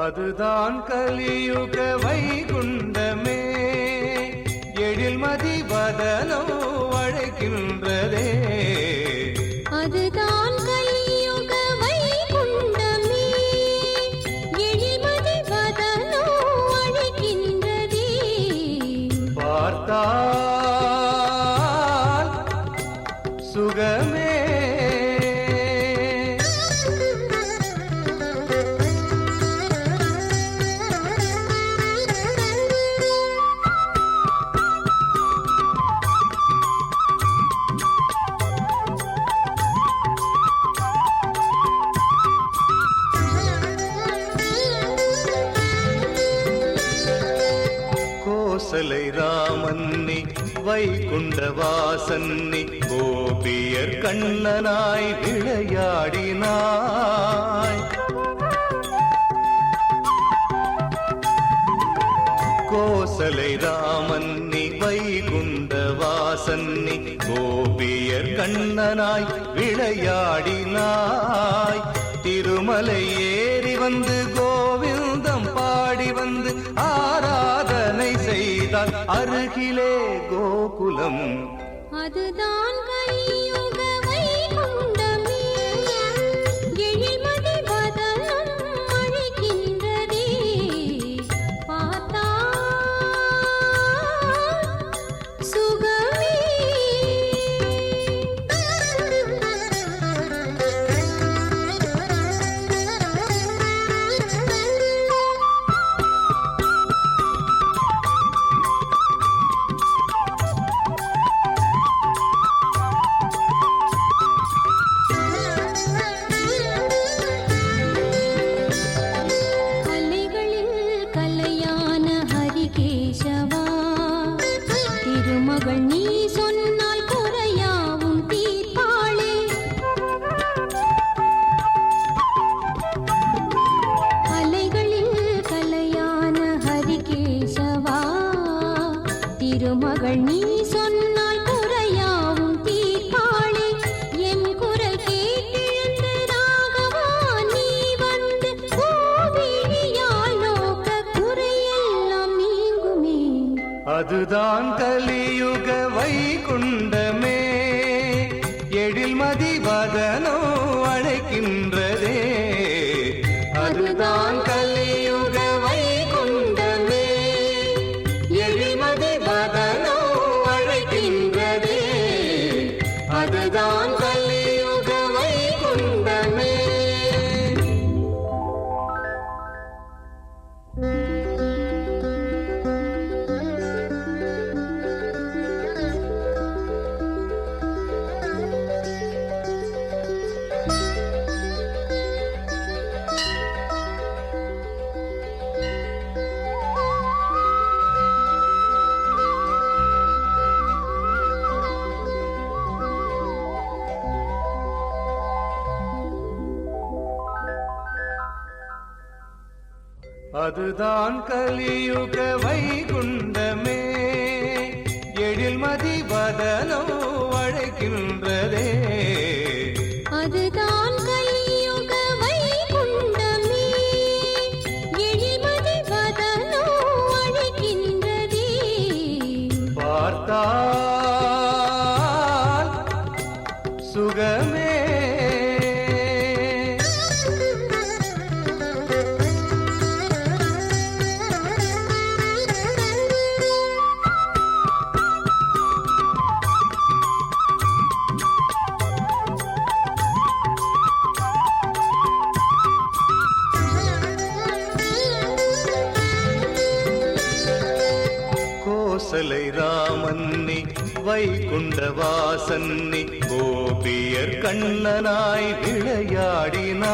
அதுதான் கலியுக வைகுண்டமே, எழில்மதி வதனம் அழைக்கின்றதே. அதுதான் கலியுக வைகுண்டமே, எழில்மதி வதனம் அழைக்கின்றதே. பார்த்தால் சுகமே, கோசலை ராமன்னி வைகுண்டவாசன்னி கோபியர் கண்ணனாய் விளையாடினாய். கோசலை ராமன்னி வைகுண்டவாசன்னி கோபியர் கண்ணனாய் விளையாடினாய். திருமலை ஏறி வந்து கோவிந்தம் பாடி வந்து ஆராதனை செய்தால் அருகிலே கோகுலம். அதுதான் கலியுக வைகுண்டமே, எழில்மதி வதனம் அழைக்கின்றதே. பார்த்தால் சுகமே. திருமகள் நீ சொன்னால் குறையாவும் தீர்ப்பாளே. அலைகளில் கலையான ஹரிகேசவா, திருமகள் நீ சொன்னால் குறையாவும் தீர்ப்பாளே. என் குரல் கேட்டெழுந்து ராகவா நீ வந்து கோவிலியால் நோக்க குறையெல்லாம் நீங்குமே. அதுதான் கலியுக வைகுண்டமே, எழில்மதி வதனம் அழைக்கின்றதே. அதுதான் கலியுக வைகுண்டமே, எழில்மதி வதனம் அழைக்கின்றதே. அதுதான் கலியுக வைகுண்டமே. அதுதான் கலியுக வைகுண்டமே, எழில்மதி வதனம் அழைக்கின்றதே. அதுதான் கலியுக வைகுண்டமே, எழில்மதி வதனம் அழைக்கின்றதே. பார்த்தால் சுகமே, கோசலை ராமன்னி வைகுண்டவாசன்னி கோபியர் கண்ணனாய் விளையாடினாய்.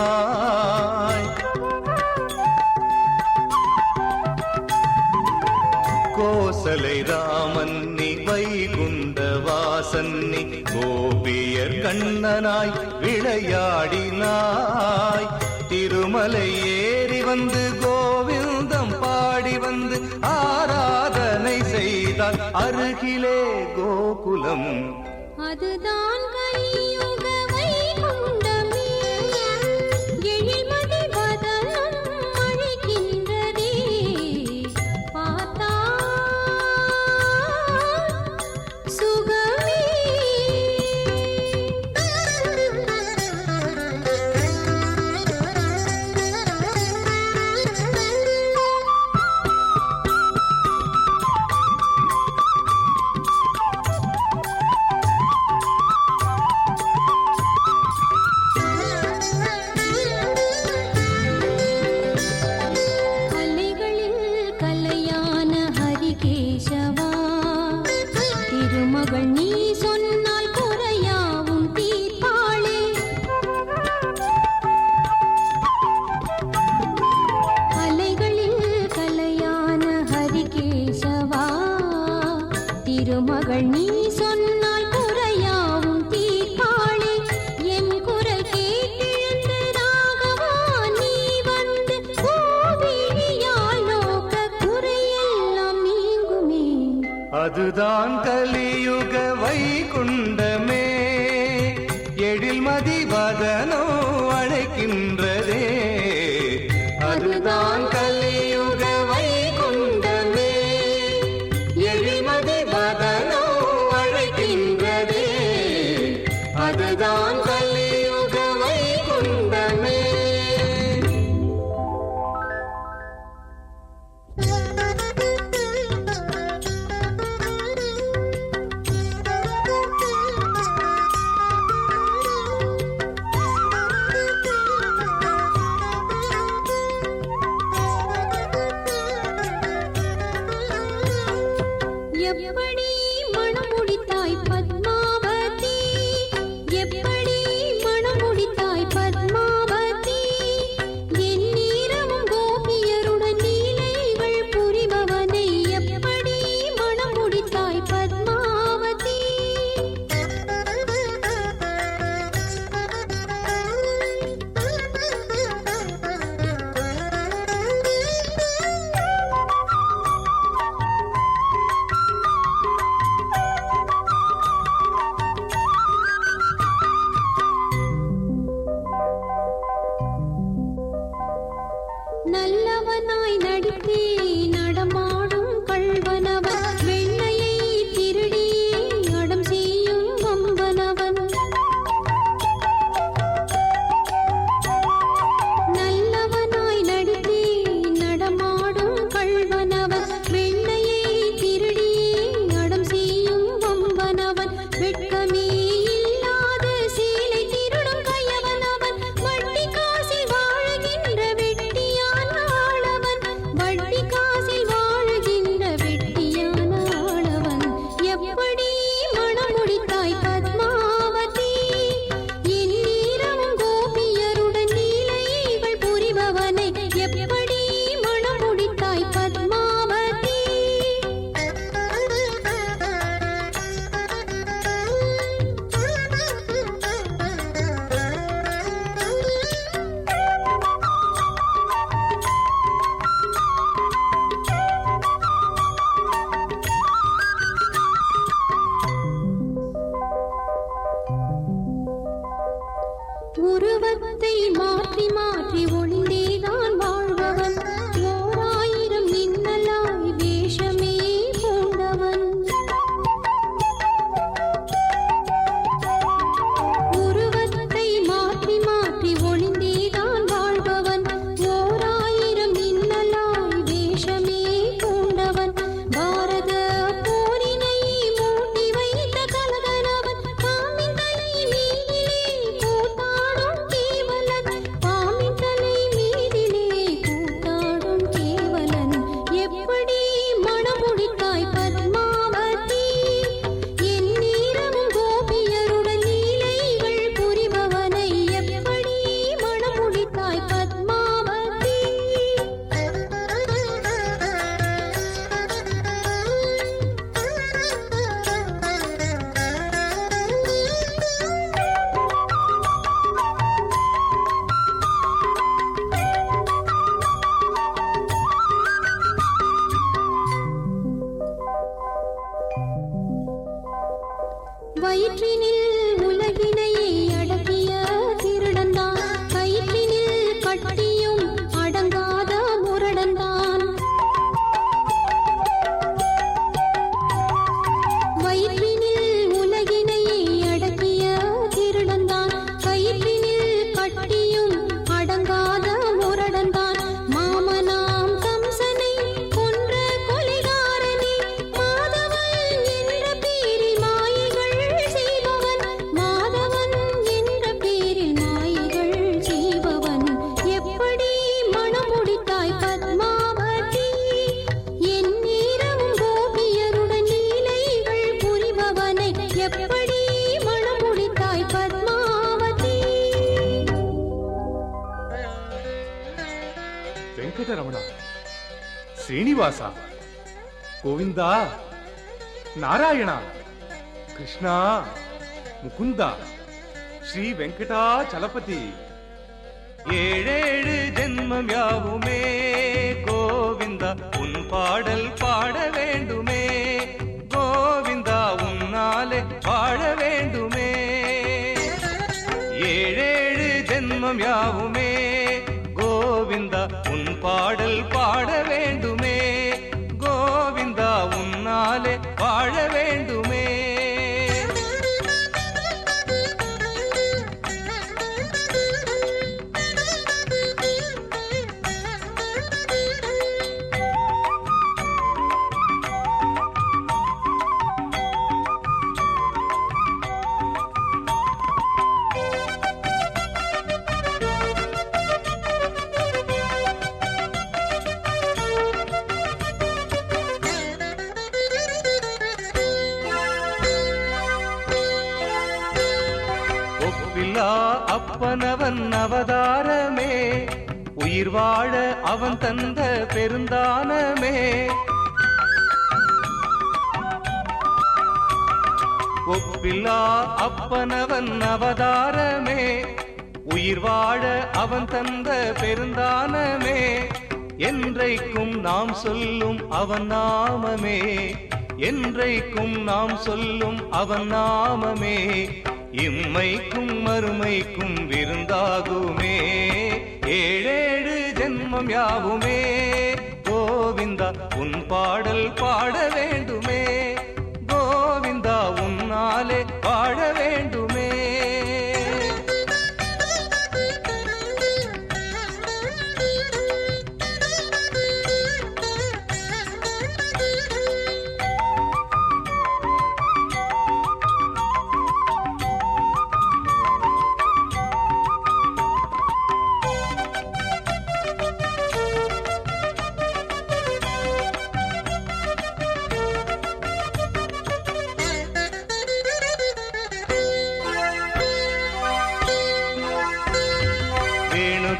சுடலை ராமன்னி வைகுண்ட வாசன்னி கோபியர் கண்ணனாய் விளையாடினாய் திருமலை ஏறி வந்து கோவிந்தம் பாடி வந்து ஆராதனை செய்தால் அருகிலே கோகுலம் அதுதான் கலியுக வைகுண்டமே எழில்மதி வதனம் அழைக்கின்றதே பார்த்தா சுகமே திருமகள் நீ சொன்னால் குறையாவும் தீர்ப்பாளே அலைகளில் கலையான ஹரிகேசவா திருமகள் நீ சொன்னால் குறையாவும் தீர்ப்பாளே என் குரல் கேட்டெழுந்து ராகவா நீ வந்து கோவிலியால் நோக்க குறையெல்லாம் நீங்குமே அதுதான் கலியுக வைகுண்டமே எழில்மதி வதனோ அழைக்கின்றதே அதுதான் கலியுக வைகுண்டமே எழில்மதி வதனோ அழைக்கின்றதே அதுதான் கலியுக வைகுண்டமே எப்படி மனம் முடித்தாய் பத்மாவதி எப்படி மனம் முடித்தாய் பத்மாவதி என் நீரமும் கோபியருடன் லீலைகள் புரிபவனை எப்படி மனம் முடித்தாய் பத்மாவதி நல்லவனாய் நடித்தே நடமாடும் கள்வனவன் வெண்ணையை திருடி அடம் செய்யும் வம்பனவன் நல்லவனாய் நடித்தே நடமாடும் கள்வனவன் வெண்ணையை திருடி அடம் செய்யும் வம்பனவன் வெட்கமே இல்லாத சீலை திருடும் கயவனவன் வட்டி காசில் வாழுகின்ற வெட்டியான் ஆளவன் வட்டி காசில் வாழ వెంకటరమణ, శ్రీనివాస, గోవింద, నారాయణ, కృష్ణ, ముకుంద, శ్రీ వెంకటాచలపతి. ஏழேழு ஜென்மம் யாவுமே கோவிந்தா உன் பாடல் பாட வேண்டுமே, கோவிந்தா உன்னாலே வாழ வேண்டுமே. ஏழேழு ஜென்மம் யாவுமே கோவிந்தா உன் பாடல் பாட வேண்டுமே, கோவிந்தா உன்னாலே வாழ வேண்டுமே. அப்பனவன் அவதாரமே, உயிர் வாழ அவன் தந்த பெருந்தானமே. ஒப்பில்லா அப்பனவன் அவதாரமே, உயிர் வாழ அவன் தந்த பெருந்தானமே. என்றைக்கும் நாம் சொல்லும் அவன் நாமமே, என்றைக்கும் நாம் சொல்லும் அவன் நாமமே. இம்மைக்கும் மறுமைக்கும் விருந்தாகுமே, ஏழேழு ஜென்மம் யாவுமே கோவிந்தா உன் பாடல் பாட வேண்டுமே, கோவிந்தா உன்னாலே வாழ வேண்டுமே.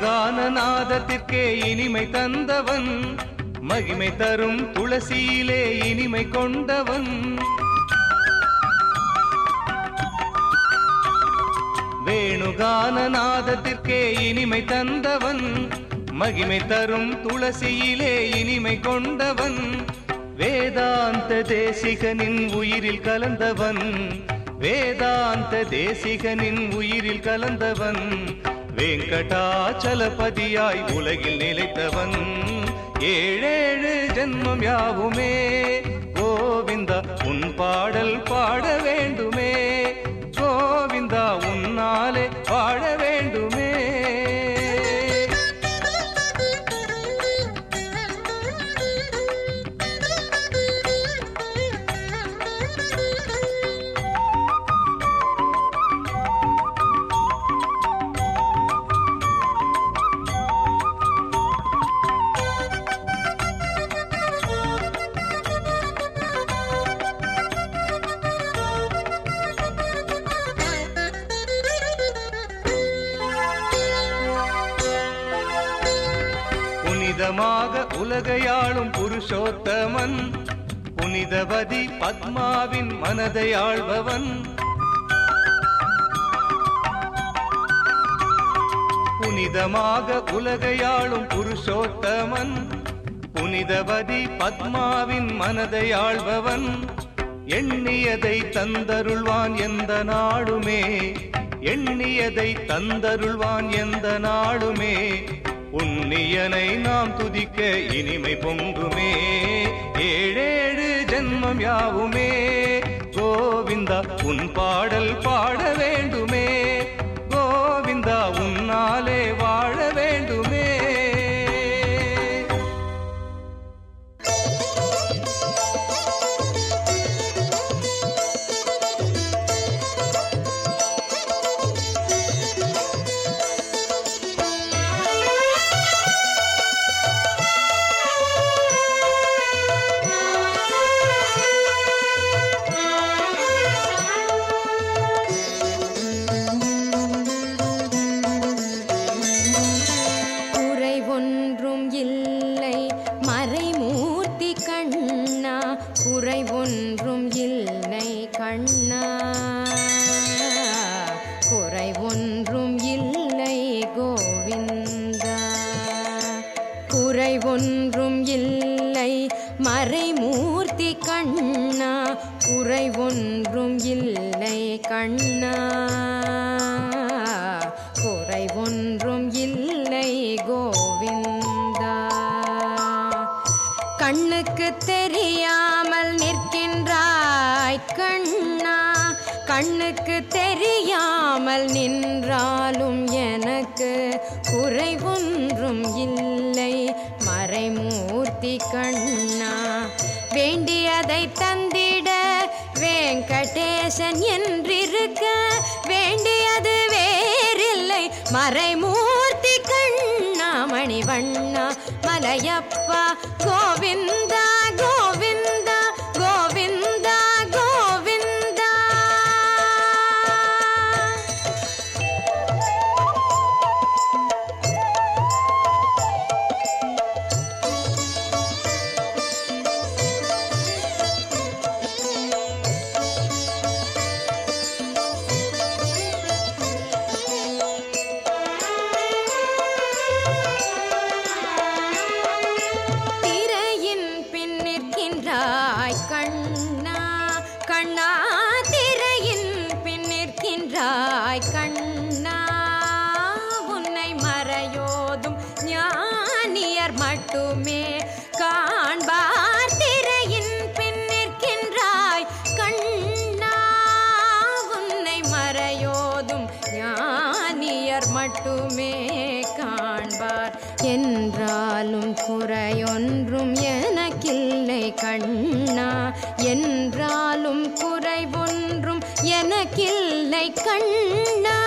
கானநாதத்திற்கே இனிமை தந்தவன், மகிமை தரும் துளசியிலே இனிமை கொண்டவன். வேணுகானநாதத்திற்கே இனிமை தந்தவன், மகிமை தரும் துளசியிலே இனிமை கொண்டவன். வேதாந்த தேசிகனின் உயிரில் கலந்தவன், வேதாந்த தேசிகனின் உயிரில் கலந்தவன். வெங்கடாச்சலபதியாய் உலகில் நிலைத்தவன், ஏழேழு ஜென்மம் யாவுமே கோவிந்தா உன் பாடல் பாட வேண்டுமே, கோவிந்தா உன்னாலே வாழ வேண்டுமே. புனிதமாக உலகையாளும் புருஷோத்தமன், புனிதவதி பத்மாவின் மனதை ஆள்பவன். புனிதமாக உலகையாளும் புருஷோத்தமன், புனிதவதி பத்மாவின் மனதை ஆள்பவன். எண்ணியதை தந்தருள்வான் எந்த நாடுமே, எண்ணியதை தந்தருள்வான் எந்த நாடுமே. புண்ணியனை நாம் துதிக்க இனிமை பொங்குமே, ஏழேழு ஜென்மம் யாவுமே கோவிந்தா உன் பாடல் பாட வேண்டுமே, கோவிந்தா உன்னாலே வாழ வேண்டுமே. ஒன்றும் இல்லை மறைமூர்த்தி கண்ணா, குறை ஒன்றும் இல்லை கண்ணா, குறை ஒன்றும் இல்லை கோவிந்தா. கண்ணுக்கு தெரியாமல் நிற்கின்றாய் கண்ணா, கண்ணுக்கு தெரியாமல் நின்றாலும் எனக்கு குறை ஒன்றும் இல்லை மறைமூர்த்தி கண்ணா. வேண்டியதை தந்திட வெங்கடேசன் என்றிருக்க, வேண்டியது வேறில்லை மறைமூர்த்தி கண்ணா. மணிவண்ணா மலையப்பா கோவிந்தா கோவிந்தா கோவிந்தா கோவிந்தா. திரையின் பின் நிற்கின்றாய் கண்ணா, கண்ணா திரையின் பின் நிற்கின்றாய் கண்ணா. உன்னை மறையோதும் ஞானியர் மட்டுமே காண்பார். திரையின் பின் நிற்கின்றாய் கண்ணா, உன்னை மறையோதும் ஞானியர் மட்டுமே காண்பார். என்றாலும் குறையொன்றும் எனக்கில்லை கண்ணா, என்றாலும் குறை ஒன்றும் எனக்கில்லை கண்ணா.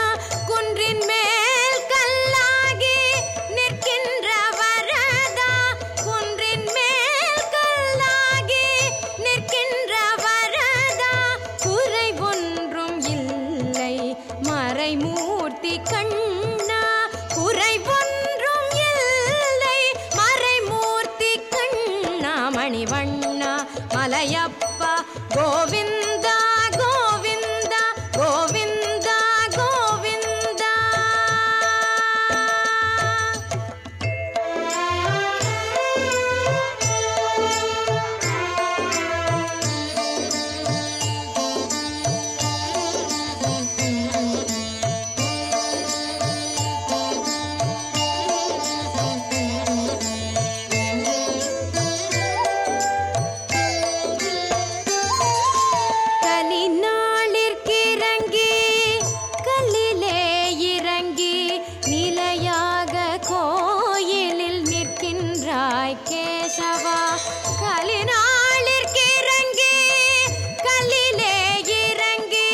குன்றின் மேல் கல்லாகி நிற்கின்ற வரதா, குன்றின் மேல் கல்லாகி நிற்கின்ற வரதா, குறை ஒன்றும் இல்லை மறைமூர்த்தி கண்ணா, குறை ஒன்றும் இல்லை மறைமூர்த்தி கண்ணா. மணிவண்ணா மலையப்பா கோவிந்தா கோவிந்தா கோவிந்தா கோவிந்தா. கலிநாளிற்கிறங்கி கல்லிலே இறங்கி நிலையாக கோயிலில் நிற்கின்றாய் கேசவா. கலிநாளிற்கிறங்கி கல்லிலே இறங்கி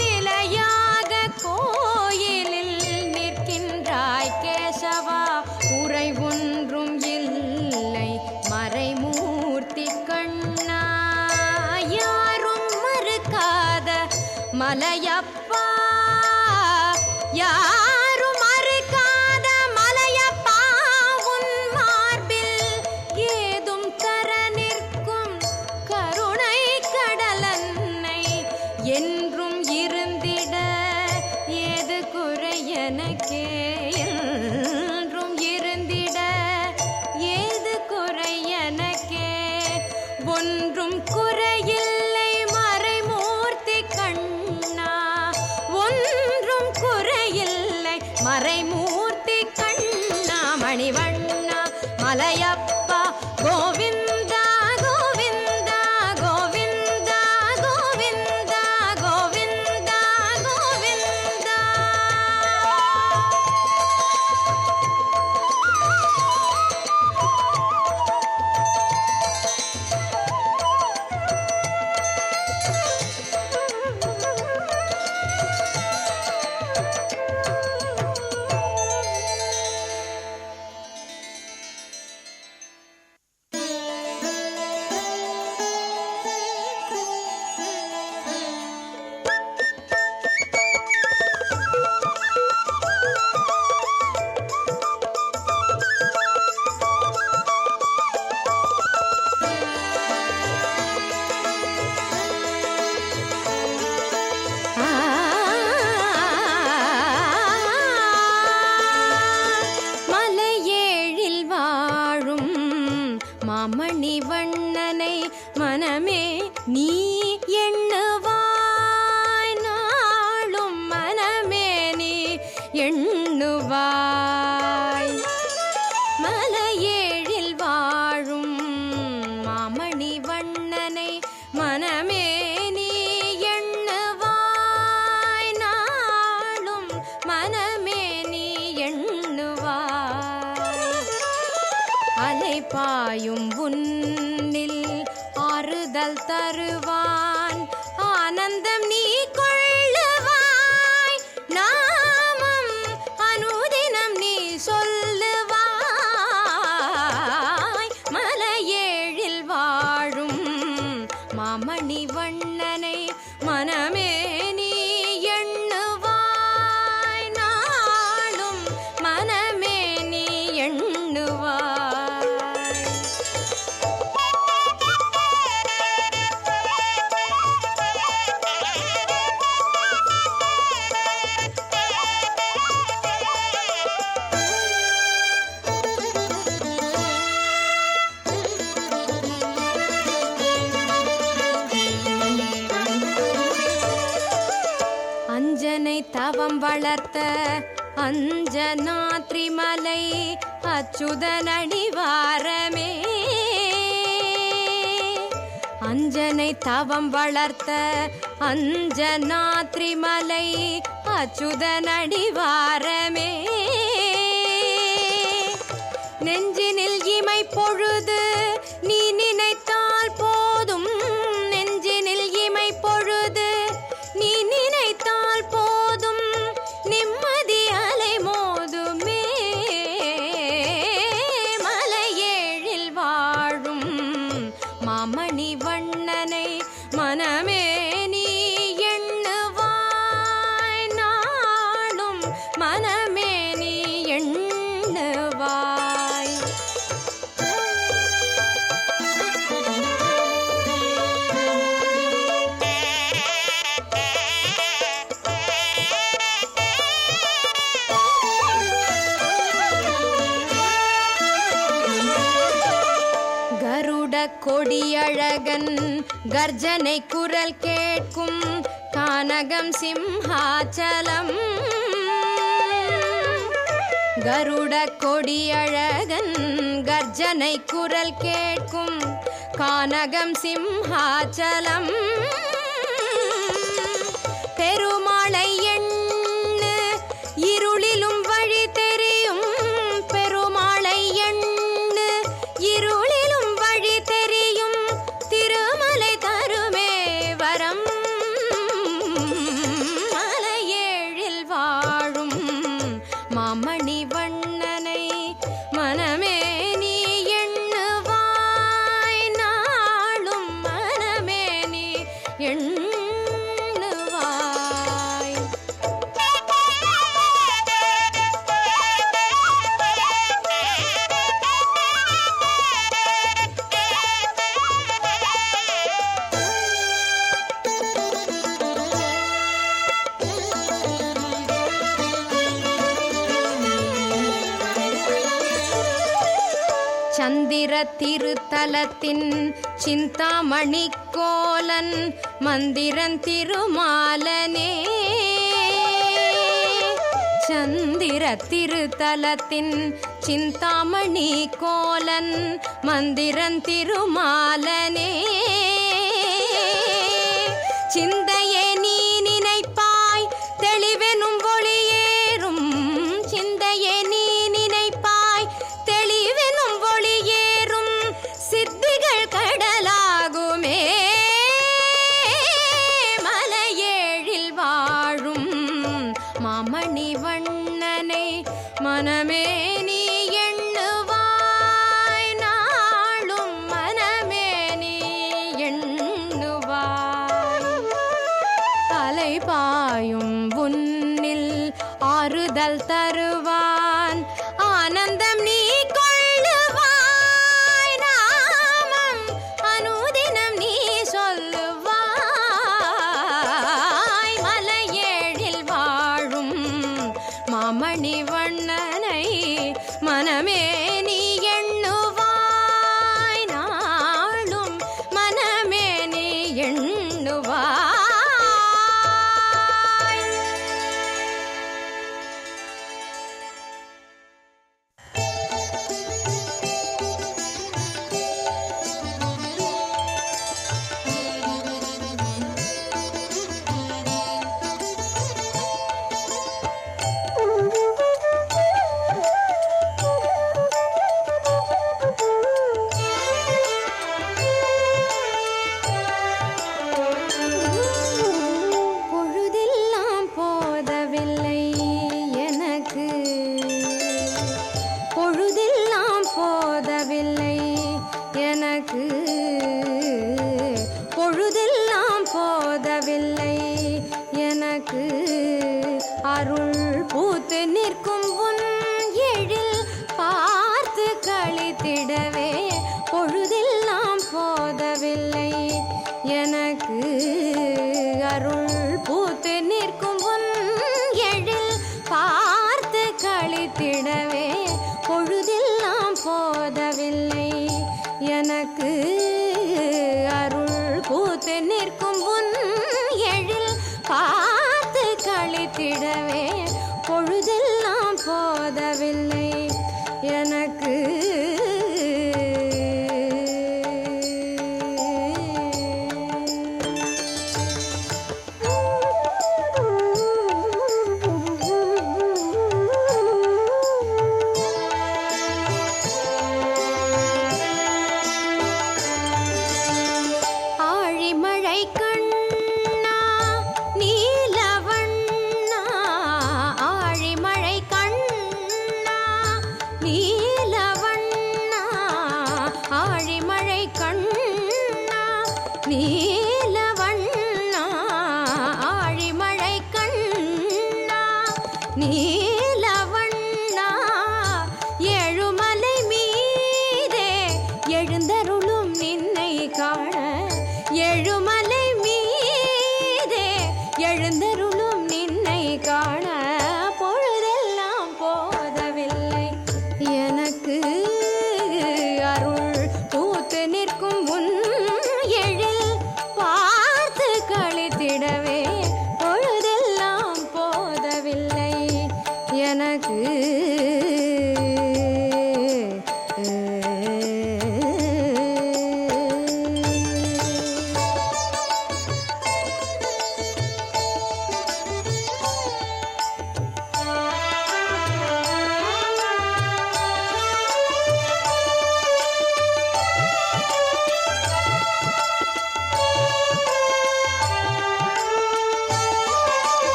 நிலையாக கோயிலில் நிற்கின்றாய் கேசவா. குறை ஒன்றும் இல்லை மறைமூர்த்தி கண்ணா, யாரும் மறுக்காத மலையப்பா, யாரும் மறுக்காத மலையப்பா. உன் மார்பில் ஏதும் தர நிற்கும் கருணை கடலன்னை என்றும் இருந்திட ஏது குறை எனக்கே, என்றும் இருந்திட ஏது குறை எனக்கே. ஒன்றும் குறையில்லை மறைமூர்த்தி கண்ணா, ஒன்றும் குறையில்லை மறைமூர்த்தி கண்ணா. மணிவண்ணா மலையப்பா கோவிந்தா கோவிந்தா கோவிந்தா கோவிந்தா கோவிந்தா கோவிந்தா. மாமணி வண்ணனை மனமே நீ எண்ணுவாய் நாளும் மனமே நீ எண்ணுவாய் மலையேழில் வாழும் மாமணி வண்ணனை மனமே நீ எண்ணுவாய் நாளும் மனமே நீ எண்ணுவாய் அலைபாயும் உன்னில் ஆறுதல் தருவான் ஆனந்தம் நீ கொள்ளுவாய் நாமம் அனுதினம் நீ சொல்லுவாய் மலையேழில் வாழும் மாமணி வண்ணனை மனமே நீ எண்ணுவாய் நாளும் மனமே நீ எண்ணுவாய் அஞ்சனை தவம் வளர்த்த அஞ்சனாத்ரிமலை அச்சுதனடிவாரமே அஞ்சனை தவம் வளர்த்த அஞ்சனாத்ரிமலை அச்சுதனடிவாரமே நெஞ்சினில் இமை பொழுது நீ நினைத்தால் போதும் நெஞ்சினில் இமை பொழுது நீ நினைத்தால் போதும் நிம்மதி அலை மோதுமே மலையேழில் வாழும் மாமணி வண்ணனை மனமே நீ எண்ணுவாய் நாளும் மனமே நீ எண்ணுவாய் கருட கொடியழகன் கர்ஜனை குரல் கேட்கும் கானகம் சிம்ஹாச்சலம் கருட கொடியழகன் கர்ஜனை குரல் கேட்கும் கானகம் சிம்ஹாச்சலம் பெருமாளை எண்ணு இருளிலும் வழி தெரியும் பெருமாளை எண்ணு இருளிலும் வழி தெரியும் திருமலை தருமே வரம் மலையேழில் வாழும் மாமணி வண்ணனை மனமே நீ எண்ணுவாய் நாளும் மனமே நீ எண்ணுவாய் சந்திர திருத்தலத்தின் சிந்தாமணி கோலன் மந்திரன் திருமாலனே சந்திர திருத்தலத்தின் சிந்தாமணி கோலன் மந்திரன் திருமாலனே சிந்தையே நீ நினைப்பாய் தெளிவெனும் ஒளியேறும் சிந்தையே நீ நினைப்பாய் தெளிவெனும் ஒளியேறும் சித்திகள் கடலாகுமே மலையேழில் வாழும் மாமணி வண்ணனை மனமே நீ எண்ணுவாய் நாளும் மனமே நீ எண்ணுவாய் அலைபாயும் உன்னில் ஆறுதல் தருவான் ஆனந்தம் நீ கொள்ளுவாய் நாமம் அனுதினம் நீ சொல்லுவாய் மலையேழில் வாழும் மாமணி வண்ணனை மனமே நீ எண்ணுவாய் எனக்கு பொழுதெல்லாம் போதவில்லை. எனக்கு அருள் பூத்து நிற்கும் உன் எழில் பார்த்து கழித்திடவே பொழுதெல்லாம் போதவில்லை. எனக்கு அருள் பூத்து நிற்கும் உன் எழில் பார்த்து கழித்திடவே பொழுதெல்லாம் போதவில்லை. எனக்கு அருள் பூத்து நிற்கும் உன் எழில் பார்த்து கழித்திடவே பொழுதெல்லாம் போதவில்லை. எனக்கு நீலவண்ணா ஆழிமழை கண்ணா நீலவண்ணா எழுமலை மீதே எழுந்தருளும் நின்னை காண எழுமலை மீதே எழுந்தருளும் நின்னை காண பொழுதெல்லாம் போதவில்லை. எனக்கு அருள் பூத்து நிற்கும் உன் எழில் பார்த்து கழித்திடவே பொழுதெல்லாம் போதவில்லை. எனக்கு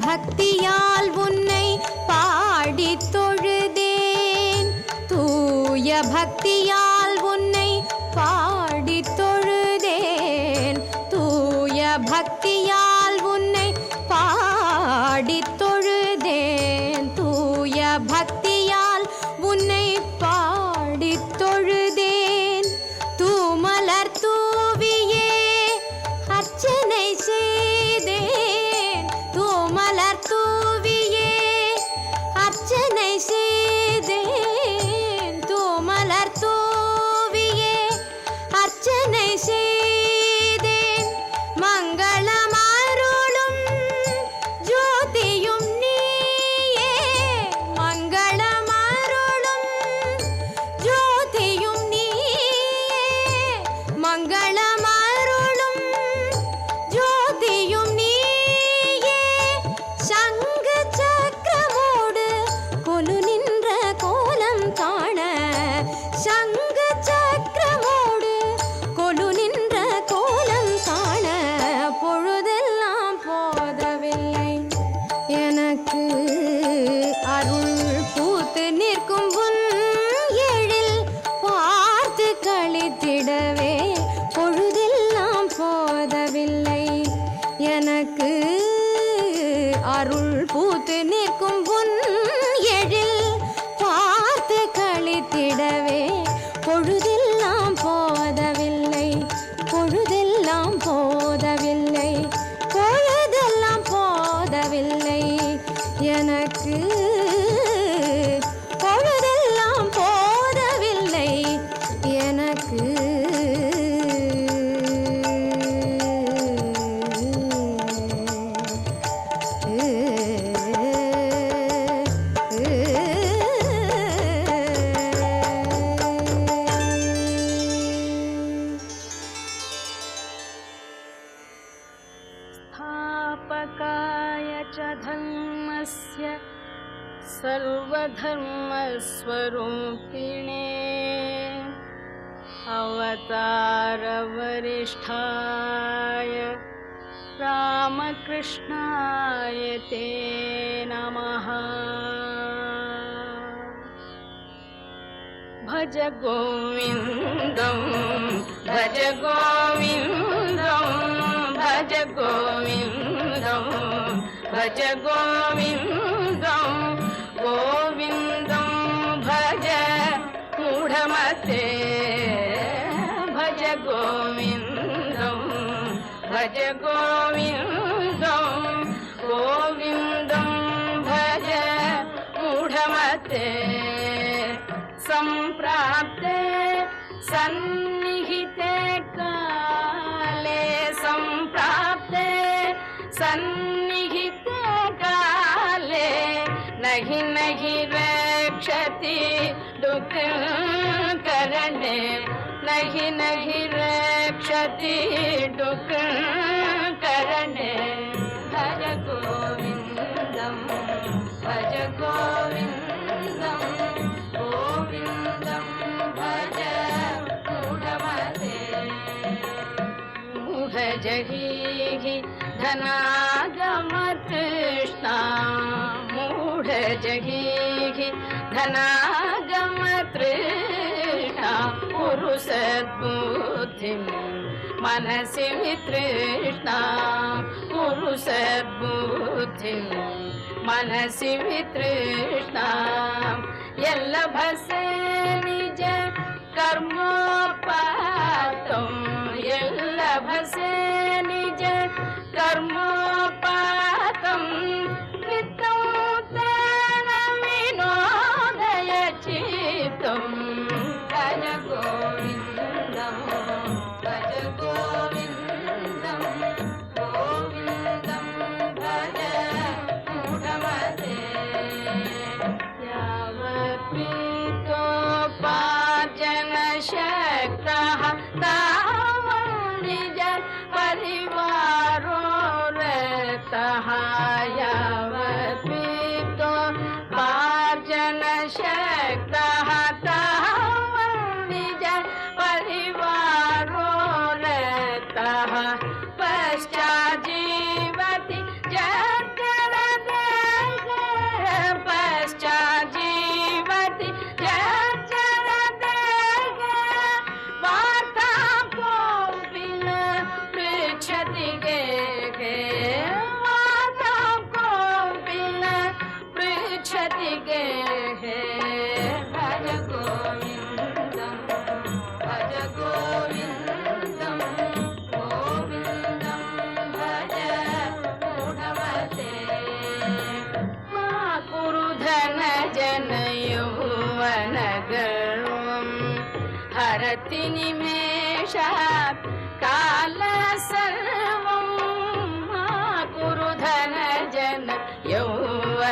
பக்தியால் உன்னை பாடி தொழுதேன். தூய பக்தியால் உன்னை பாடி தொழுதேன். தூய பக்தியால் உன்னை பாடி தொழுதேன். தூய பக்தியால் உன்னை பாடி தொழுதேன். தூமலர் தூவியே அர்ச்சனை செய்தேன். தூமலர் தூவியே அர்ச்சனை செய்தேன். தூமலர் தூவியே அர்ச்சனை செய்தேன். மங்களம் அருளும் ஜோதியும் நீயே. மங்களம் அருளும் ஜோதியும் நீயே. மங்களம் அருளும் ஜோதியும் நீயே. சங்கு சக்கரமோடு கொலு நின்ற கோலம் காண சங்கு சக்கரமோடு கொலு நின்ற கோலம் காண பொழுதெல்லாம் போதவில்லை. எனக்கு அருள் பூத்து நிற்கும் உன் எழில் பார்த்து கழித்திடவே பொழுதெல்லாம் போதவில்லை. எனக்கு அருள் பூத்து நிற்கும் உன் எழில் பார்த்து கழித்திடவே பொழுதெல்லாம் போதவில்லை. பொழுதெல்லாம் போதவில்லை. பொழுதெல்லாம் போதவில்லை. எனக்கு பொழுதெல்லாம் போதவில்லை. எனக்கு स्थापकाय च धर्मस्य सर्वधर्मस्वरूपिणे अवतारवरिष्ठाय रामकृष्णाय ते नमः. भज गोविन्दं भज गोविन्दं भज गोविन्दं भज गोविन्दं गोविन्दं भज मूढमते भज गोविन्दं भज गोविन्दं गोविन्दं भज मूढमते सम्प्राप्ते सन्निहिते काले सम्प्राप्ते सन्निहिते काले नहि नहि रक्षति दुःखकरणे नहि नहि रक्षति दुःखकरणे भज गोविन्दं भज गोविन्दं गोविन्दं भज मूढमते मूढजहि धनागमतृष्णा मूढजहि धनागमतृष्णा कुरु सद्बुद्धिं मनसि वितृष्णा कुरु सद्बुद्धिं मनसि वितृष्णा यल्लभसे निज कर्मोपातं यल्लभसे निज कर्मोपातं वित्तं तेन विनोदय चित्तं भज गोविन्दं भज गोविन्दं गोविन्दं भज मूढमते यावत्प्रीतोपार्जनशक्तः तावत् निज परिवारो रतः यावत्प्रीतोपार्जनशक्तः तावत् निज परिवारो रतः पश्चाज्जीवति जठरदेह पश्चाज्जीवति जठरदेह वार्तां कोऽपि न पृच्छति गेहे वार्तां कोऽपि न पृच्छति गेहे भज गोविन्दं भज गोविन्दं गोविन्दं भज मूढमते मा कुरु धनजन यौवनगर्वं हरति निमेषात् काल सर्वं मा कुरु धनजन यौवनगर्वं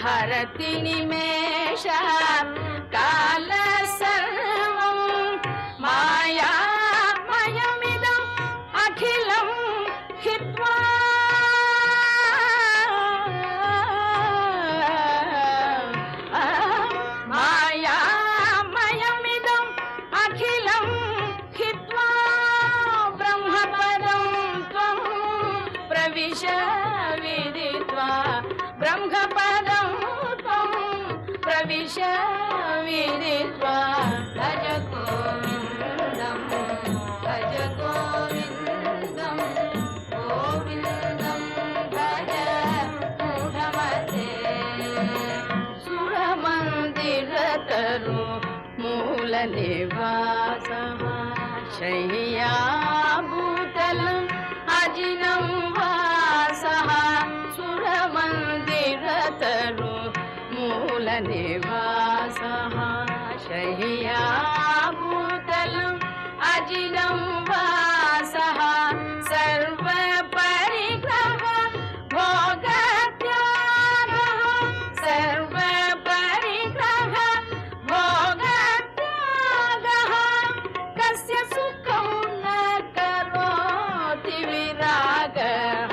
हरति निमेषात् काल सर्वं मायामयमिदम् अखिलं हित्वा मायामयमिदम् अखिलं हित्वा ब्रह्मपदं त्वं प्रविश विदित्वा ब्रह्मपदं त्वं प्रविश विदित्वा भज गोविन्दं भज गोविन्दं गोविन्दं भज मूढमते सुरमन्दिरतरु मूलनिवासः शय्याभूतलम् अजिनं वासः सुरमन्दिरतरु मूलनिवासः शय्याभूतलम् अजिनं वासः सर्वपरिग्रह भोगत्यागः सर्वपरिग्रह भोगत्यागः कस्य सुखं न करोति विरागः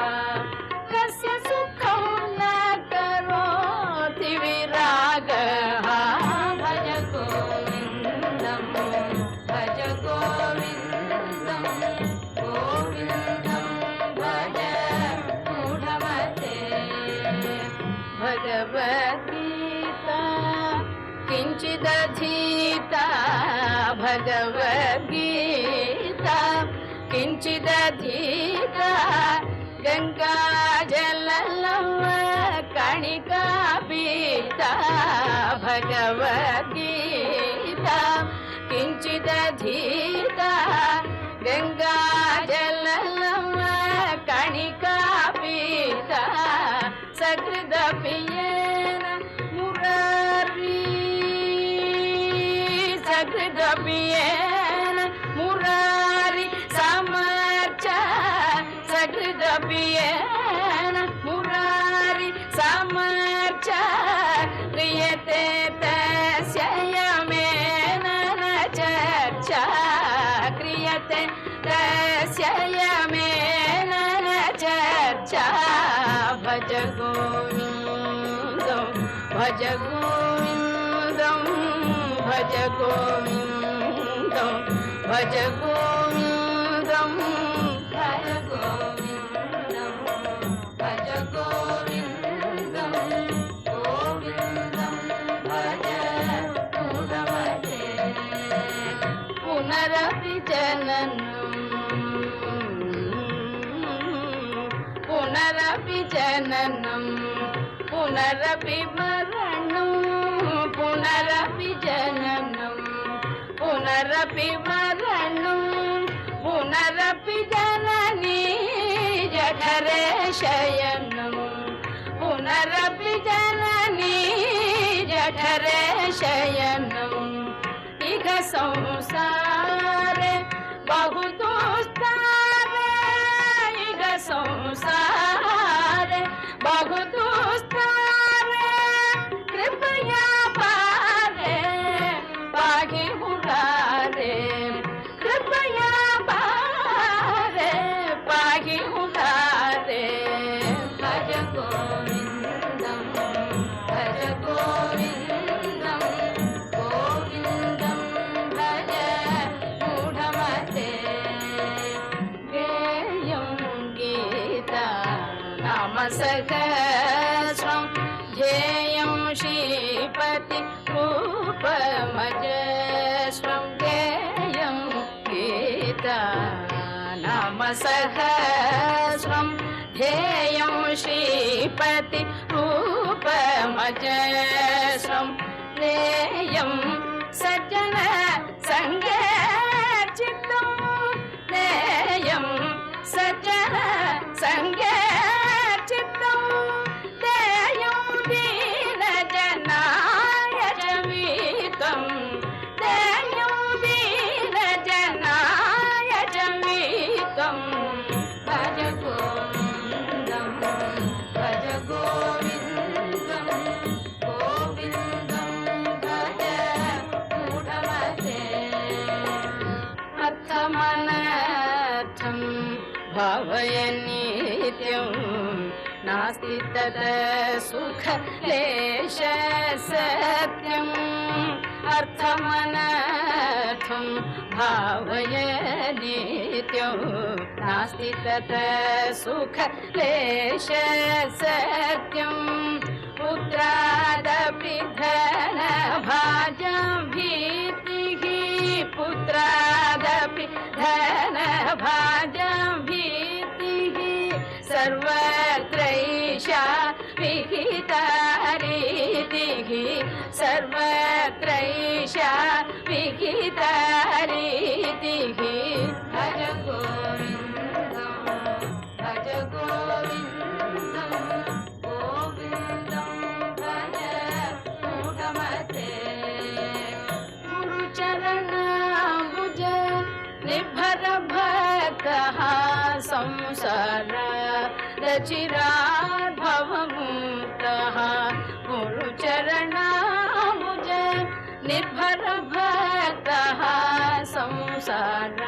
कस्य सुखं न करोति विरागः भज गोविन्दं भज गोविन्दं गोविन्दं भज मूढमते भगवद्गीता किञ्चिदधीता भगवद्गीता किञ्चिदधीता गङ्गाजललव कणिका पीता भगवद्गीता किञ्चिदधीता गङ्गाजललव कणिका पीता सकृदपि येन मुरारी सकृदपि येन मुरारी समर्च सकृदपि येन मुरारी समर्च क्रियते तस्य यमेन न चर्चा क्रियते तस्य यमेन न चर्चा भज गोविन्दं भज गोविन्दं भज गोविन्दं भज गोविन्दं भज गोविन्दं भज गोविन्दं गोविन्दं भज मुदमते पुनरपि जननं पुनरपि जननं पुनरपि मरणं पुनरपि जननं पुनरपि मरणं पुनरपि जननी जठरे शयनं पुनरपि जननी जठरे शयनं इह संसारे बहु दुस्तारे इह संसारे बहु दुस्तारे कृपया पारे पाहि मुरारे कृपया पारे पाहि मुरारे भज गोविन्दं भज गोविन्दं गोविन्दं भज मूढमते गेयं गीता नाम सहस्रं ध्येयं श्रीपति रूपमजस्रं गेयं गीता नाम सहस्रं ध्येयं श्रीपति रूपमजस्रं नेयं सज्जन सङ्गचित्तं नेयं सज्जन सङ्गचित्तं देयं दीनजनाय जवीतं देयं दीनजनाय जवीतं भज गोविन्दं भज गोविन्दं गोविन्दं भज मूढमते अर्थमनर्थं भावय नित्यं नास्ति तद सुख लेश सत्यम् अर्थमनर्थं भावय नित्यं नास्ति तद सुख लेश सत्यम् पुत्रादपि धनभाजं भीतिः पुत्रादपि धनभाजं भीतिः सर्वत्रैषा विहिता रीतिः सर्वत्रैषा विहिता रीतिः भज गोविन्दं भज गोविन्दं गोविन्दं भज मूढमते गुरुचरणाम्बुज निर्भर भक्तः संसार रचिराद्भवमुक्तः गुरुचरणाम्बुज निर्भर भक्तः संसार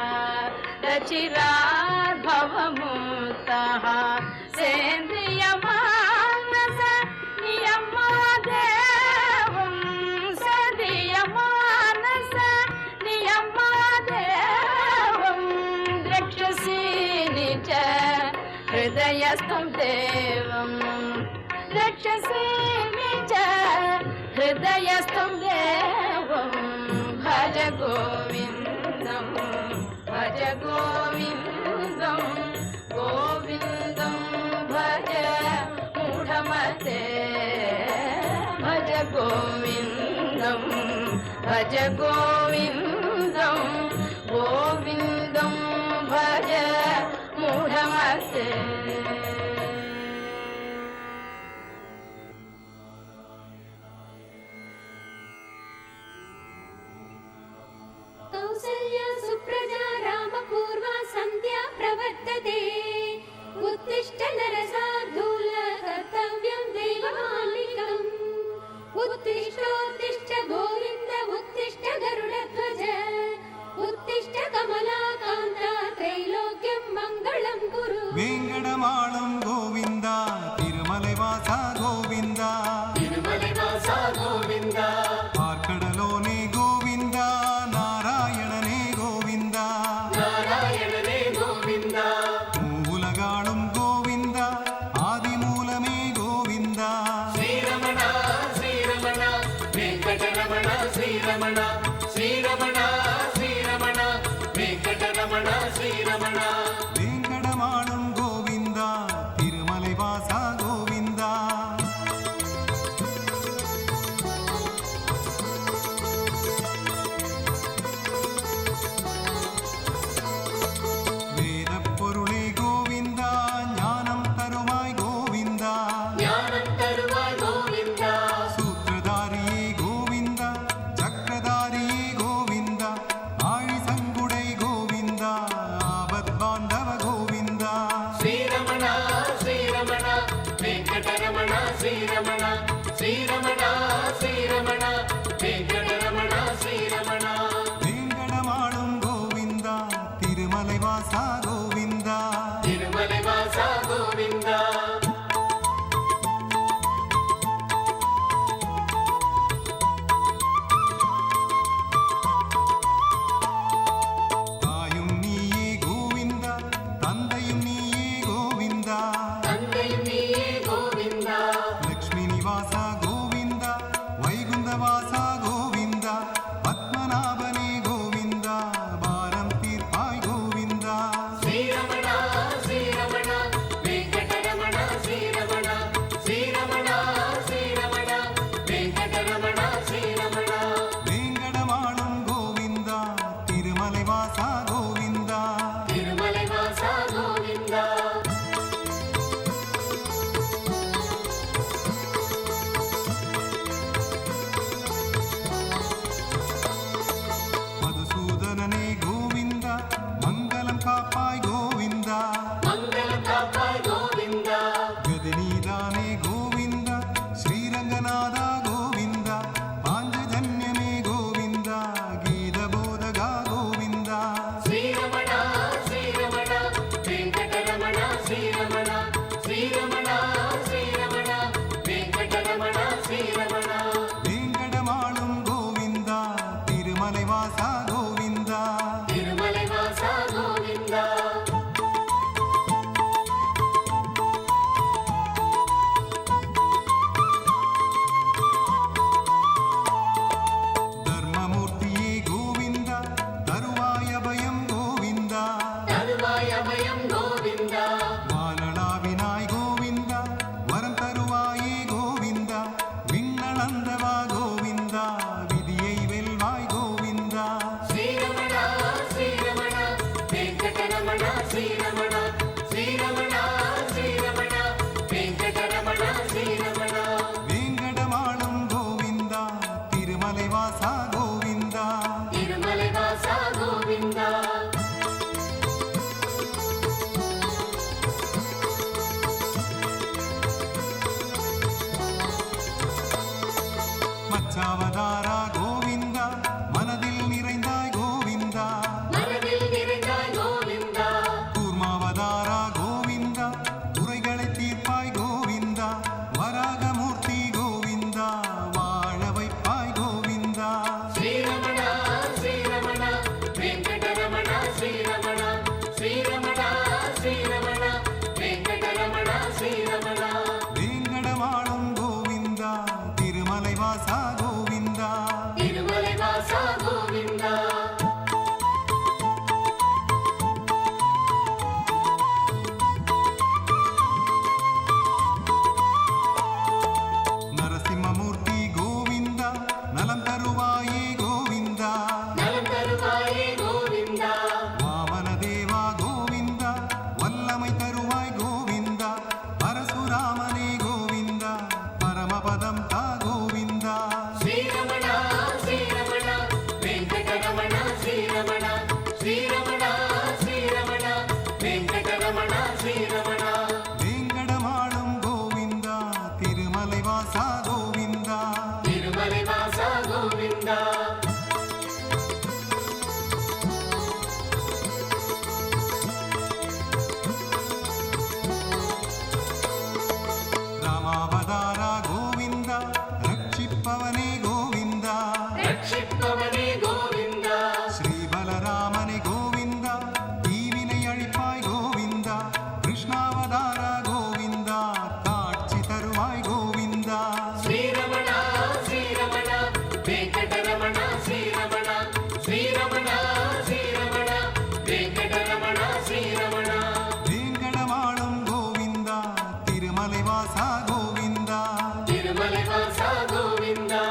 रचिराद्भवमुक्तः सेन्द्रियमानस नियमादेवं सदीयमानस नियमादेवं द्रक्ष्यसि निज हृदयस्थं देवं रक्षसि निज हृदयस्थं देवं ते भज गोविन्दं भज गोविन्दं गोविन्दं भज मूढमते कौसल्या सुप्रजा रामपूर्वा सन्ध्या प्रवर्तते उत्तिष्ठ नरशार्दूल कर्तव्यं दैवमालिकम् उत्तिष्ठोत्तिष्ठ गोविन्द उत्तिष्ठ गरुडध्वज उत्तिष्ठ कमलाकान्त त्रैलोक्यं मङ्गलं कुरु वेङ्कटमालं गोविन्दा तिरुमलैवासा गोविन्दा तिरुमलैवासा गोविन्दा आर्कडलोने गोविन्दा नारायणने गोविन्दा नारायणने गोविन्दा मूलगाळुं गोविन्दा आदिमूलमे गोविन्दा श्रीरमण श्रीरमण वेङ्कटरमण श्रीरमण श्रीरमण श्रीरमण वेङ्कटरमण श्रीरमण वेङ्कटमालं गोविन्दा तिरुमलैवासा गोविन्दा வேதப்பொருளே கோவிந்தா ஞானம் தருவாய் கோவிந்தா ஞானம் தருவாய் கோவிந்தா சூத்திரதாரியே கோவிந்தா சக்கரதாரியே கோவிந்தா ஆழி சங்குடை கோவிந்தா ஆபத் பாந்தவ கோவிந்தா श्रीरमण श्रीरमण वेङ्कटरमण श्रीरमण श्रीरमण श्रीरमण वेङ्कटरमण श्रीरमण வேங்கடமாளும் கோவிந்தா திருமலைவாசா கோவிந்தா तिरुमलैवासा गोविन्दा தாயும் நீயே கோவிந்தா தந்தையும் நீயே கோவிந்தா तन्दैं नीये गोविन्दा லக்ஷ்மி நிவாசா கோவிந்தா வைகுந்தவாசா கோவிந்தா பத்மநாபனே கோவிந்தா பாரம் தீர்ப்பாய் கோவிந்தா श्रीरमण श्रीरमण वेङ्कटरमण श्रीरमण श्रीरमण श्रीरमण वेङ्कटरमण श्रीरमण வேங்கடமாளும் கோவிந்தா திருமலைவாசா கோவிந்தா तिरुमलैवासा गोविन्दा மதுசூதனனே கோவிந்தா மங்களம் காப்பாய் கோவிந்தா मङ्गलं कापाय गोविन्दा கதிநீதானே கோவிந்தா ஸ்ரீரங்கநாதா கோவிந்தா பாஞ்சஜன்யமே கோவிந்தா கீதபோதகா கோவிந்தா श्रीरमण श्रीरमण वेङ्कटरमण श्रीरमण श्रीरमण श्रीरमण वेङ्कटरमण श्रीरमण வேங்கடமாளும் கோவிந்தா திருமலைவாசா கோவிந்தா तिरुमलैवासा गोविन्दा தர்மமூர்த்தியே கோவிந்தா தருவாய பயம் கோவிந்தா तरुवाय अभयं गोविन्दा வானளாவினாய் கோவிந்தா வரம் தருவாயே கோவிந்தா விண்ணளந்தவா கோவிந்தா விதியை வெல்வாய் கோவிந்தா श्रीरमण श्रीरमण वेङ्कटरमण श्रीरमण श्रीरमण श्रीरमण वेङ्कटरमण श्रीरमण வேங்கடமாளும் கோவிந்தா திருமலைவாசா கோவிந்தா तिरुमलैवासा गोविन्दा மச்சாவதாரா கோவிந்தா மனதில் நிறைந்தாய் கோவிந்தா मनदिल निरञ्जाय गोविन्दा கூர்மாவதாரா கோவிந்தா குறைகளை தீர்ப்பாய் கோவிந்தா வராகமூர்த்தி கோவிந்தா வாழ வைப்பாய் கோவிந்தா श्रीरमण श्रीरमण वेङ्कटरमण श्रीरमण श्रीरमण श्रीरमण वेङ्कटरमण श्रीरमण வேங்கடமாளும் கோவிந்தா திருமலைவாசா கோவிந்தா வாசா கோவிந்தா திருமலை வாசா கோவிந்தா ராமாவதாரா கோவிந்தா ரட்சிப்பவனே கோவிந்தா ரட்சிப்பவனே கோவிந்தா ஸ்ரீ பலராமனே கோவிந்தா தீவினை அழிப்பாய் கோவிந்தா கிருஷ்ணாவதாரா கோவிந்தா காட்சி தருவாய் கோவிந்தா ஸ்ரீரமணா ஸ்ரீரமணா வெங்கடரமணா ஸ்ரீரமணா ஸ்ரீரமணா ஸ்ரீரமணா வெங்கடரமணா ஸ்ரீரமணா வேங்கடமாளும் கோவிந்தா திருமலை வாசா கோவிந்தா திருமலை வாசா கோவிந்தா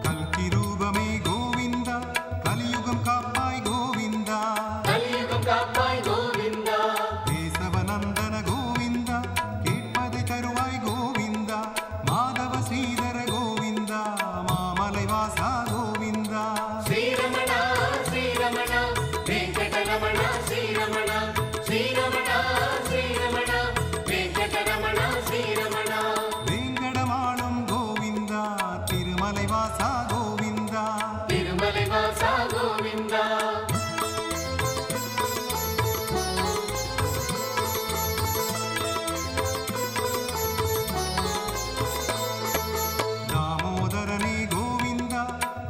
கல்கி ரூபமே கோவிந்தா கலியுகம் காப்பாய் கோவிந்தா கலியுகம் காப்பாய் கோவிந்தா கேசவநந்தன கோவிந்தா கேட்பதை தருவாய் கோவிந்தா மாதவ ஸ்ரீதர கோவிந்தா மாமலை வாசா கோவிந்தா ஸ்ரீரமணா ஸ்ரீரமணா வெங்கடரமணா ஸ்ரீரமணா ஸ்ரீரமணா ஸ்ரீரமணா வெங்கடரமணா ஸ்ரீரமணா வேங்கடமாளும் கோவிந்தா திருமலை வாசா கோவிந்தா திருமலை வாசா கோவிந்தா தாமோதரனே கோவிந்தா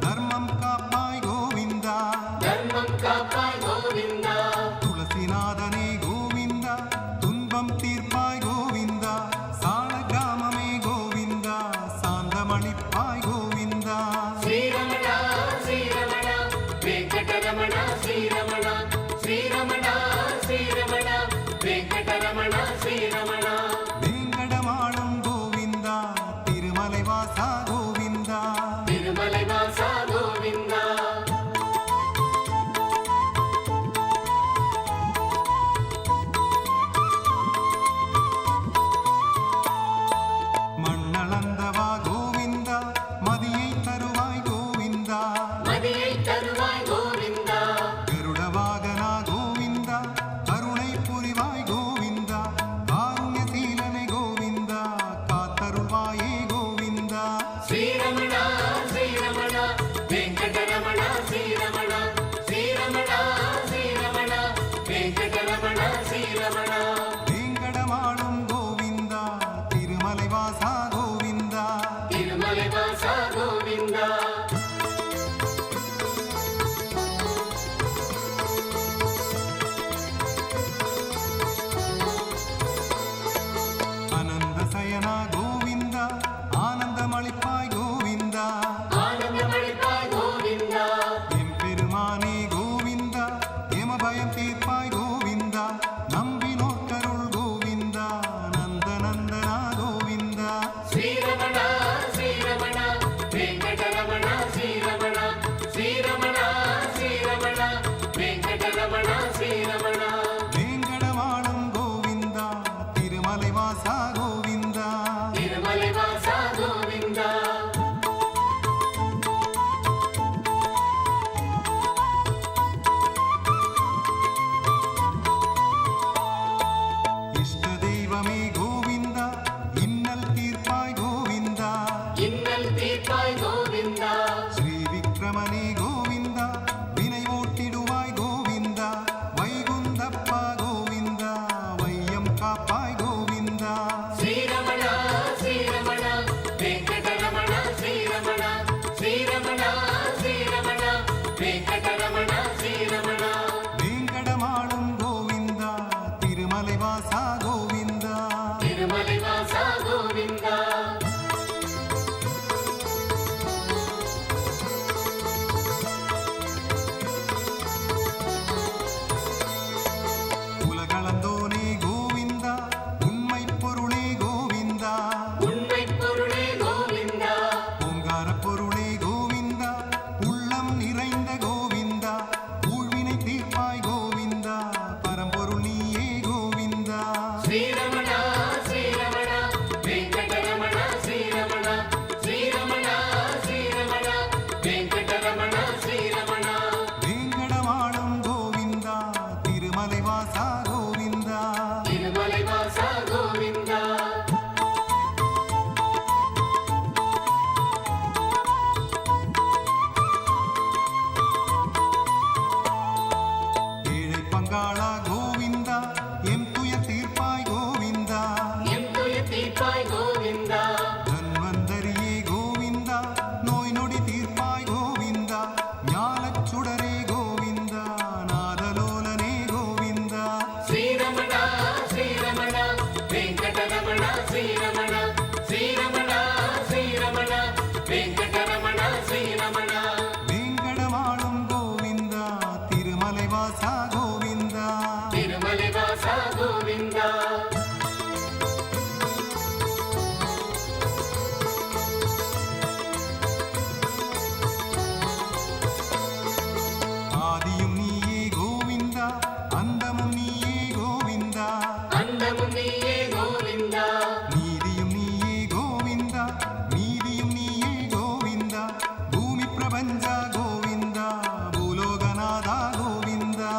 தர்மம் காப்பாய் கோவிந்தா தர்மம் காப்பாய் கோவிந்தா துளசிநாதனே கோவிந்தா துன்பம் தீர்ப்பாய் கோவிந்தா சால கிராமமே கோவிந்தா சாந்தமளிப்பாய் கோவிந்தா ஸ்ரீரமணா ஸ்ரீரமணா வெங்கடரமணா ஸ்ரீரமணா ஸ்ரீரமணா ஸ்ரீரமணா வெங்கடரமணா ஸ்ரீரமணா வேங்கடமாளும் கோவிந்தா திருமலை வாசா கோவிந்தா திருமலை வாசா கோவிந்தா மண்ணளந்தவா கோவிந்தா மதியை தருவாய் கோவிந்தா மதியை தருவாய் கோவிந்தா கருட வாகனா கோவிந்தா கருணை புரிவாய் கோவிந்தா காருண்யசீலனை கோவிந்தா காத்தருள்வாயே கோவிந்தா ஸ்ரீரமணா ஸ்ரீரமணா வெங்கடரமணா ஸ்ரீரமணா ஸ்ரீரமணா ஸ்ரீரமணா வெங்கடரமணா ஸ்ரீரமணா வேங்கடமாளும் கோவிந்தா திருமலை வாசா கோவிந்தா திருமலை வாசா கோவிந்தா அனந்த சயனா கோவிந்தா ஆனந்தமளிப்பாய் கோவிந்தா ஆனந்தமளிப்பாய் கோவிந்தா எம்பெருமானே கோவிந்தா எமபயம் தீர்ப்பாய் கோவிந்தா நம்பினோர்க்கருள் கோவிந்தா நந்தநந்தனா கோவிந்தா ஸ்ரீரமணா ஸ்ரீரமணா வெங்கடரமணா ஸ்ரீரமணா ஸ்ரீரமணா ஸ்ரீரமணா வெங்கடரமணா ஸ்ரீரமணா வேங்கடமாளும் கோவிந்தா திருமலை வாசா கோவிந்தா திருமலை வாசா கோவிந்தா இஷ்ட தெய்வமே கோவிந்தா இன்னல் தீர்ப்பாய் கோவிந்தா இன்னல் தீர்ப்பாய் கோவிந்தா ஸ்ரீ விக்ரமனே கோவிந்தா வினை ஓட்டிடுவாய் கோவிந்தா வைகுந்தப்பா கோவிந்தா வையம் காப்பாய் கோவிந்தா ஸ்ரீரமணா ஸ்ரீரமணா வெங்கடரமணா ஸ்ரீரமணா ஸ்ரீரமணா ஸ்ரீரமணா வெங்கடரமணா ஸ்ரீரமணா வேங்கடமாளும் கோவிந்தா திருமலை வாசா கோவிந்தா திருமலை வாசா கோவிந்தா உலகளந்தோனே கோவிந்தா உண்மை பொருளே கோவிந்தா உண்மை பொருளே கோவிந்தா ஓங்கார பொருளே கோவிந்தா உள்ளம் நிறைந்த கோவிந்தா காளா கோவிந்தா எம் துயர் தீர்ப்பாய் கோவிந்தா எம் துயர் தீர்ப்பாய் கோவிந்தா தன்வந்தரியே கோவிந்தா நோய் நொடி தீர்ப்பாய் கோவிந்தா ஞானச் சுடரே கோவிந்தா நாதலோலனே கோவிந்தா ஸ்ரீரமணா ஸ்ரீரமணா வெங்கடரமணா ஸ்ரீரமணா ஸ்ரீரமணா ஸ்ரீரமணா வெங்கடரமணா ஸ்ரீரமணா வேங்கடமாளும் கோவிந்தா திருமலை வாசா கோவிந்தா திருமலை வாசா கோவிந்தா ஆதியும் நீயே கோவிந்தா அந்தமும் நீயே கோவிந்தா அந்தமும் நீயே கோவிந்தா நீதியும் நீயே கோவிந்தா நீதியும் நீயே கோவிந்தா பூமி பிரபஞ்ச கோவிந்தா பூலோகநாதா கோவிந்தா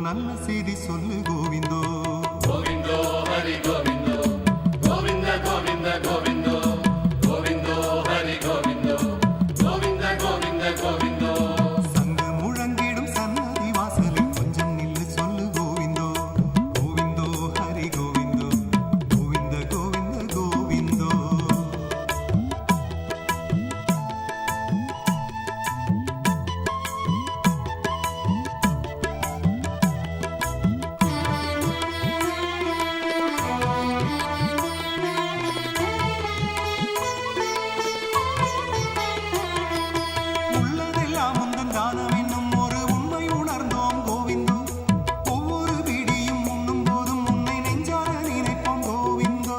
நல்ல செய்தி சொல்லு கோவிந்தோ. கோவிந்தோ ஹரி கோவிந்தோ, கோவிந்த கோவிந்த கோவிந்தோ, கோவிந்தோ ஹரி கோவிந்தோ, கோவிந்த கோவிந்த கோவிந்தோ. சங்கு முழங்கிடும் சன்னதி வாசலில் கொஞ்சம் நில்லு சொல்லு கோவிந்தோ. கோவிந்தோ ஹரி கோவிந்தோ, கோவிந்த கோவிந்த கோவிந்தோ. உள்ளதெல்லாம் உந்தன் தானம் என்னும் ஒரு உண்மை உணர்ந்தோம் கோவிந்தோ. ஒவ்வொரு பிடியும் உண்ணும் போதும் உன்னை நெஞ்சார நினைப்போம் கோவிந்தோ.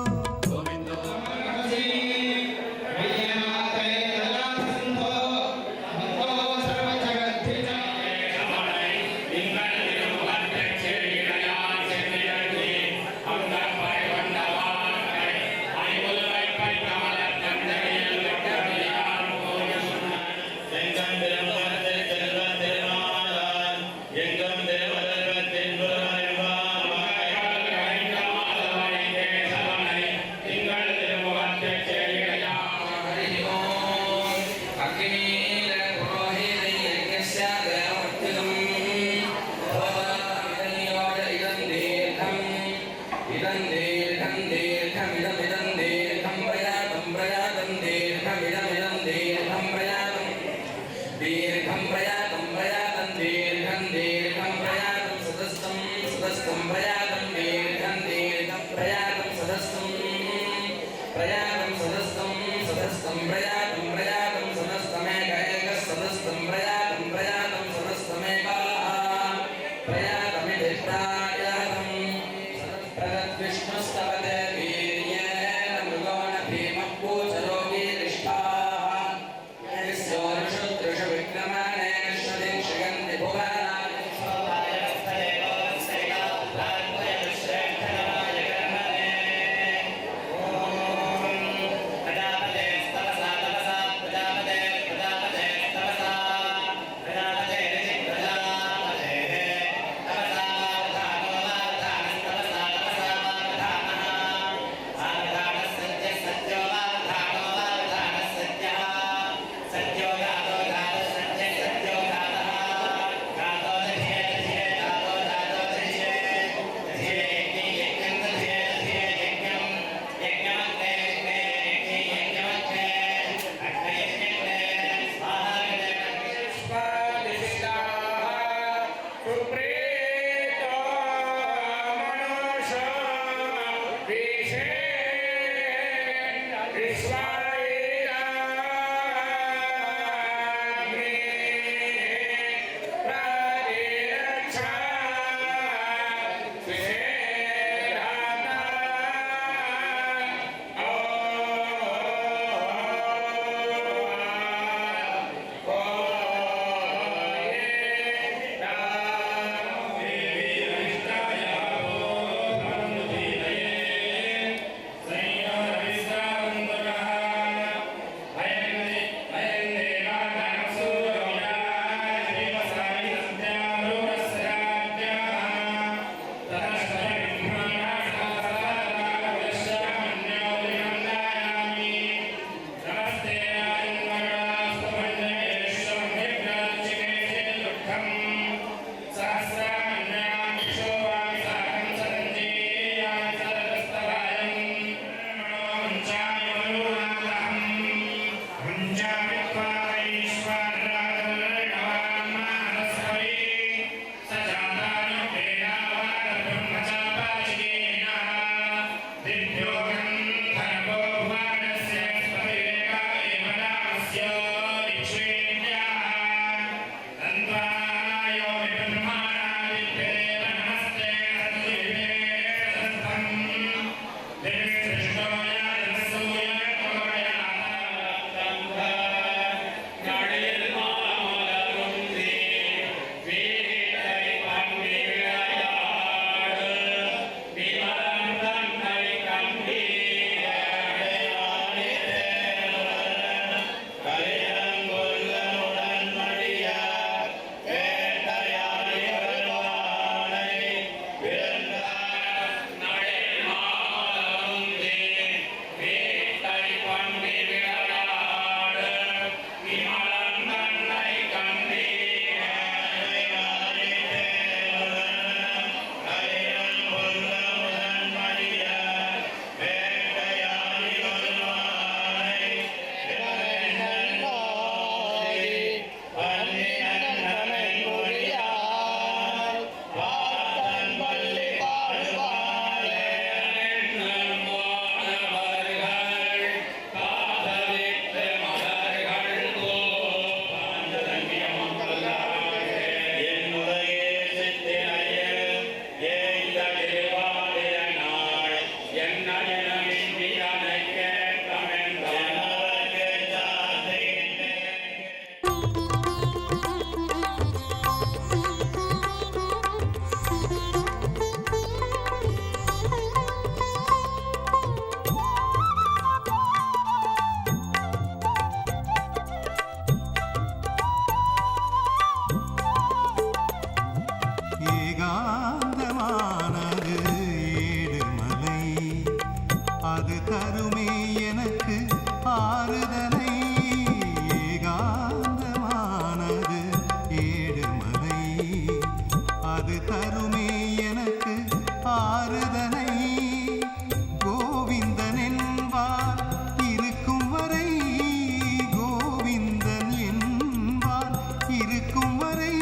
இருக்கும் வரை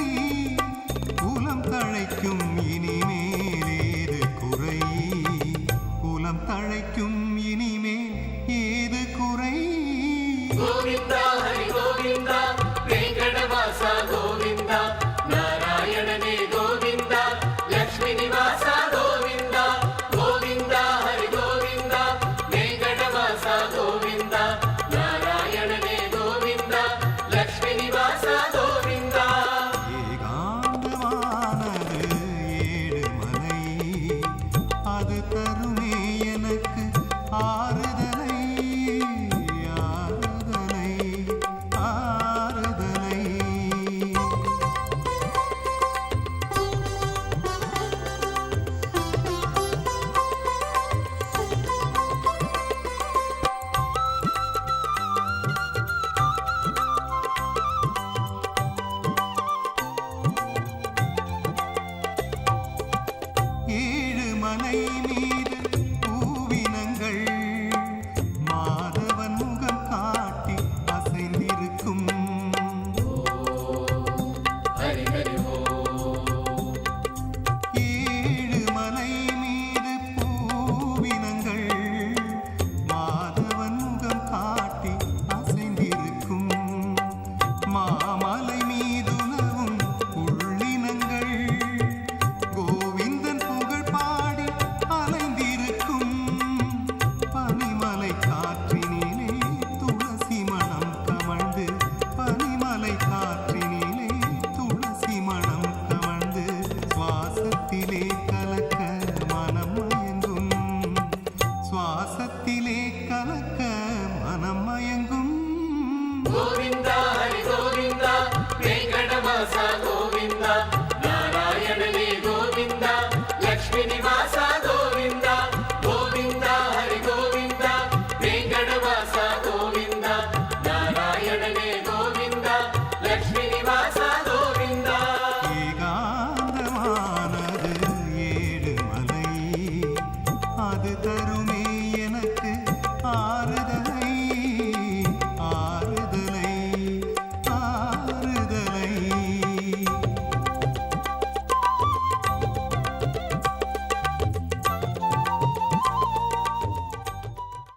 குலம் தழைக்கும் இனிமேலேது குறை குலம் தழைக்கும் இனிமேல் ஏது குறை கோவிந்தா ஹரி கோவிந்தா வெங்கடவாசா கோவிந்தா நாராயணனே கோவிந்தா லக்ஷ்மி நிவாசா கோவிந்தா கோவிந்தா ஹரி கோவிந்தா வெங்கடவாசா கோவிந்தா நாராயணனே கோவிந்தா லக்ஷ்மி நிவாசா கோவிந்தா ஏகாந்தமானது ஏழு மலை அது தருமே எனக்கு ஆறுதலை ஆறுதலை ஆறுதலை ஏழு மலை மீது பூவினங்கள் மாதவன் முகம் காட்டி அசைந்திருக்கும் ஹரி ஹரி ஏழு மலை மீது பூவினங்கள் மாதவன் முகம் காட்டி அசைந்திருக்கும் மாமலை மீதுலவும் உள்ளினங்கள் கோவிந்தன் புகழ் பாடி அலைந்திருக்கும் பனிமலை காற்றினிலே துளசி மணம் கமழ்ந்து பனிமலை காற்றினிலே துளசி மணம் கமழ்ந்து சுவாசத்திலே கலக்க மனம் மயங்கும் சுவாசத்திலே கலக்க மனம் மயங்கும் கோவிந்தா ஹரி கோவிந்தா வெங்கடவாசா கோவிந்தா